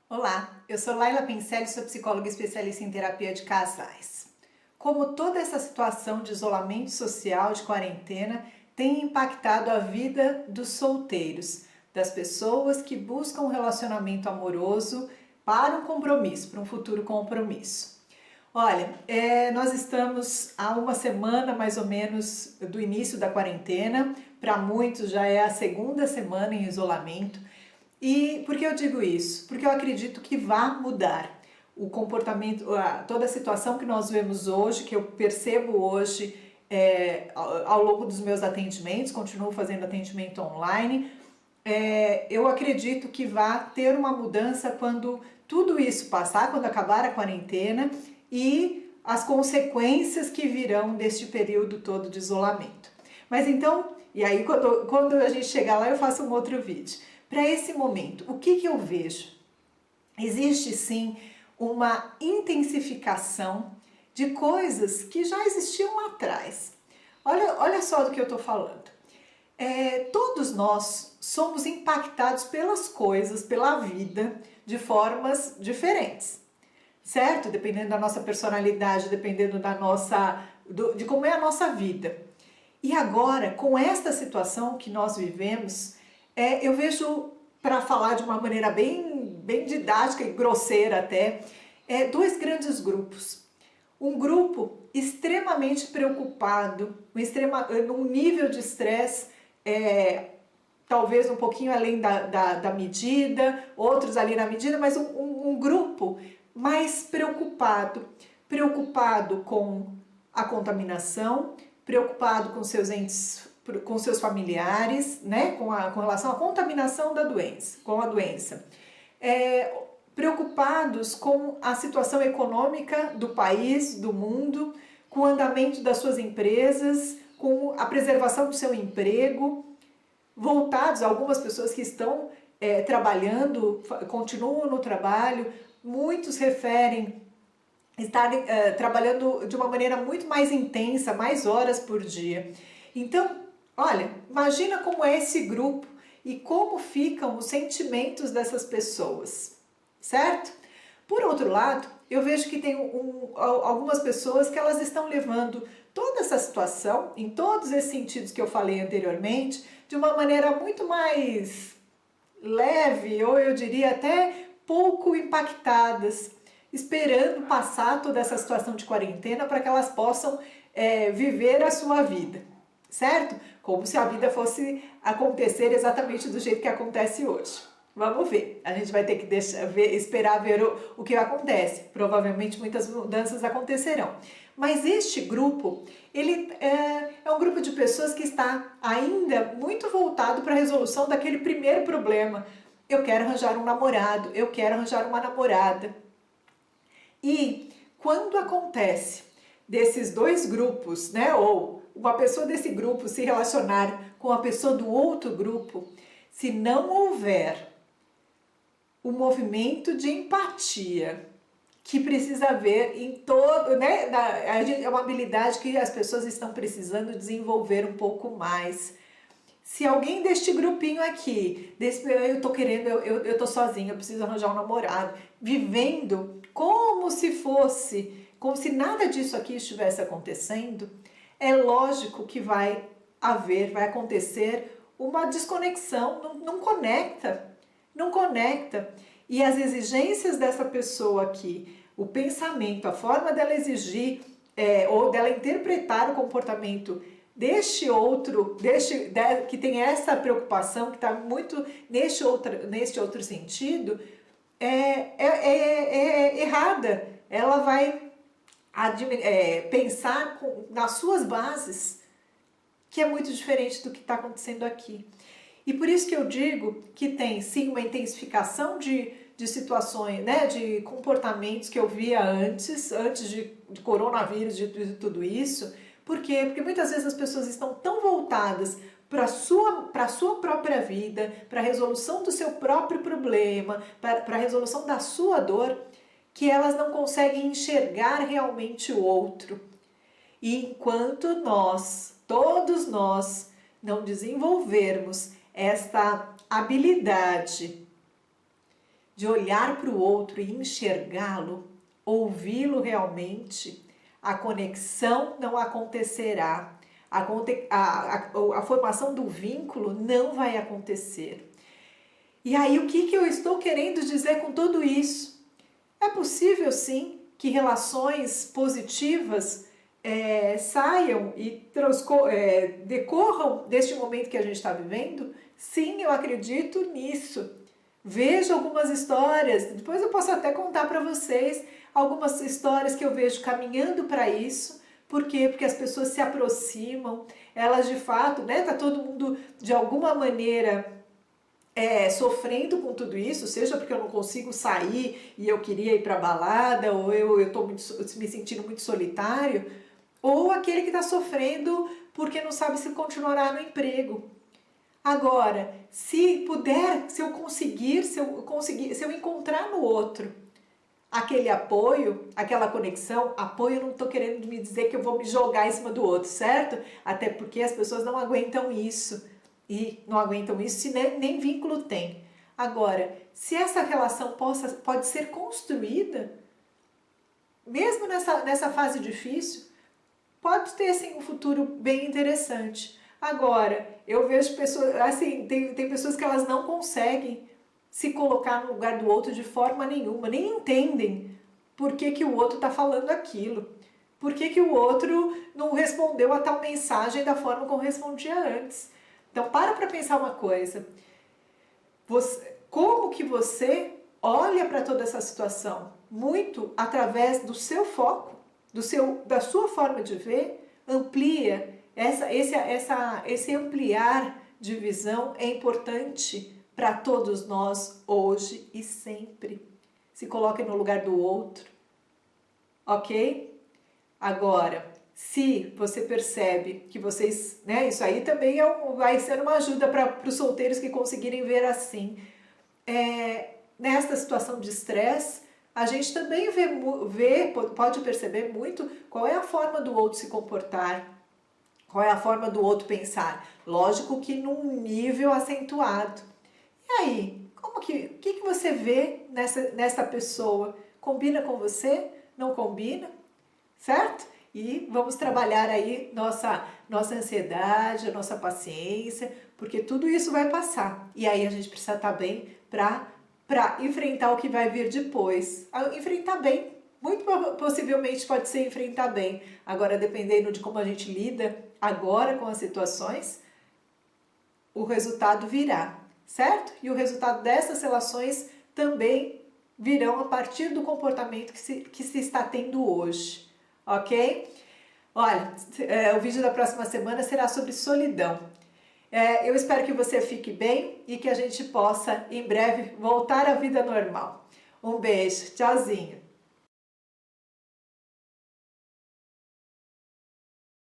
Olá, eu sou Laila Pincelli, sou psicóloga especialista em terapia de casais. Como toda essa situação de isolamento social, de quarentena, tem impactado a vida dos solteiros, das pessoas que buscam um relacionamento amoroso para um compromisso, para um futuro compromisso. Olha, nós estamos há uma semana mais ou menos do início da quarentena, para muitos já é a segunda semana em isolamento. E por que eu digo isso? Porque eu acredito que vai mudar o comportamento, toda a situação que nós vemos hoje, que eu percebo hoje ao longo dos meus atendimentos, continuo fazendo atendimento online. Eu acredito que vai ter uma mudança quando tudo isso passar, quando acabar a quarentena e as consequências que virão deste período todo de isolamento. Mas então, e aí quando a gente chegar lá eu faço um outro vídeo. Para esse momento, o que eu vejo? Existe sim uma intensificação de coisas que já existiam lá atrás. Olha só do que eu estou falando. Todos nós somos impactados pelas coisas, pela vida, de formas diferentes, certo? Dependendo da nossa personalidade, dependendo de como é a nossa vida. E agora, com esta situação que nós vivemos, eu vejo, para falar de uma maneira bem didática e grosseira até, dois grandes grupos. Um grupo extremamente preocupado, num nível de estresse, talvez um pouquinho além da medida, outros ali na medida, mas um grupo mais preocupado com a contaminação, preocupado com seus entes, com seus familiares, né, com relação à contaminação da doença, com a doença. Preocupados com a situação econômica do país, do mundo, com o andamento das suas empresas, com a preservação do seu emprego, voltados, algumas pessoas que estão trabalhando, continuam no trabalho, muitos referem estarem trabalhando de uma maneira muito mais intensa, mais horas por dia. Então, olha, imagina como é esse grupo e como ficam os sentimentos dessas pessoas, certo? Por outro lado, eu vejo que tem algumas pessoas que elas estão levando toda essa situação, em todos esses sentidos que eu falei anteriormente, de uma maneira muito mais leve, ou eu diria até pouco impactadas, esperando passar toda essa situação de quarentena para que elas possam viver a sua vida, certo? Como se a vida fosse acontecer exatamente do jeito que acontece hoje. Vamos ver, a gente vai ter que esperar ver o que acontece. Provavelmente muitas mudanças acontecerão. Mas este grupo, ele é um grupo de pessoas que está ainda muito voltado para a resolução daquele primeiro problema. Eu quero arranjar um namorado, eu quero arranjar uma namorada. E quando acontece desses dois grupos, né, ou uma pessoa desse grupo se relacionar com a pessoa do outro grupo, se não houver o movimento de empatia que precisa haver em todo, né, é uma habilidade que as pessoas estão precisando desenvolver um pouco mais. Se alguém deste grupinho aqui, eu tô querendo, eu tô sozinha, eu preciso arranjar um namorado, vivendo como se nada disso aqui estivesse acontecendo, é lógico que vai acontecer uma desconexão, não conecta. E as exigências dessa pessoa aqui, o pensamento, a forma dela exigir ou dela interpretar o comportamento deste outro, que tem essa preocupação, que está muito neste outro sentido, é errada. Ela vai pensar nas suas bases, que é muito diferente do que está acontecendo aqui. E por isso que eu digo que tem sim uma intensificação de situações, né, de comportamentos que eu via antes de coronavírus, de tudo isso. Por quê? Porque muitas vezes as pessoas estão tão voltadas para a sua própria vida, para a resolução do seu próprio problema, para a resolução da sua dor, que elas não conseguem enxergar realmente o outro. E enquanto todos nós, não desenvolvermos esta habilidade de olhar para o outro e enxergá-lo, ouvi-lo realmente, a conexão não acontecerá. A formação do vínculo não vai acontecer. E aí, o que eu estou querendo dizer com tudo isso? É possível, sim, que relações positivas saiam e decorram deste momento que a gente está vivendo? Sim, eu acredito nisso. Vejo algumas histórias, depois eu posso até contar para vocês algumas histórias que eu vejo caminhando para isso. Por quê? Porque as pessoas se aproximam, elas de fato, né, tá todo mundo de alguma maneira sofrendo com tudo isso, seja porque eu não consigo sair e eu queria ir para balada, ou eu estou me sentindo muito solitário, ou aquele que está sofrendo porque não sabe se continuará no emprego. Agora, se eu encontrar no outro aquele apoio, aquela conexão, apoio eu não estou querendo me dizer que eu vou me jogar em cima do outro, certo? Até porque as pessoas não aguentam isso. E não aguentam isso se nem vínculo tem. Agora, se essa relação pode ser construída, mesmo nessa fase difícil, pode ter sim um futuro bem interessante. Agora, eu vejo pessoas, assim, tem pessoas que elas não conseguem se colocar no lugar do outro de forma nenhuma, nem entendem por que o outro está falando aquilo. Por que o outro não respondeu a tal mensagem da forma como respondia antes. Então, para pensar uma coisa. Como que você olha para toda essa situação? Muito através do seu foco, da sua forma de ver, amplia. Esse ampliar de visão é importante para todos nós hoje e sempre. Se coloque no lugar do outro, ok? Agora, se você percebe que vocês, né, isso aí também vai ser uma ajuda para os solteiros que conseguirem ver assim. Nesta situação de estresse, a gente também pode perceber muito qual é a forma do outro se comportar, qual é a forma do outro pensar. Lógico que num nível acentuado. E aí, o que você vê nessa pessoa? Combina com você? Não combina? Certo? E vamos trabalhar aí nossa ansiedade, a nossa paciência, porque tudo isso vai passar. E aí a gente precisa estar bem para enfrentar o que vai vir depois. Enfrentar bem, muito possivelmente pode ser enfrentar bem. Agora, dependendo de como a gente lida agora com as situações, o resultado virá, certo? E o resultado dessas relações também virão a partir do comportamento que se está tendo hoje. Ok? Olha, o vídeo da próxima semana será sobre solidão. Eu espero que você fique bem e que a gente possa, em breve, voltar à vida normal. Um beijo, tchauzinho!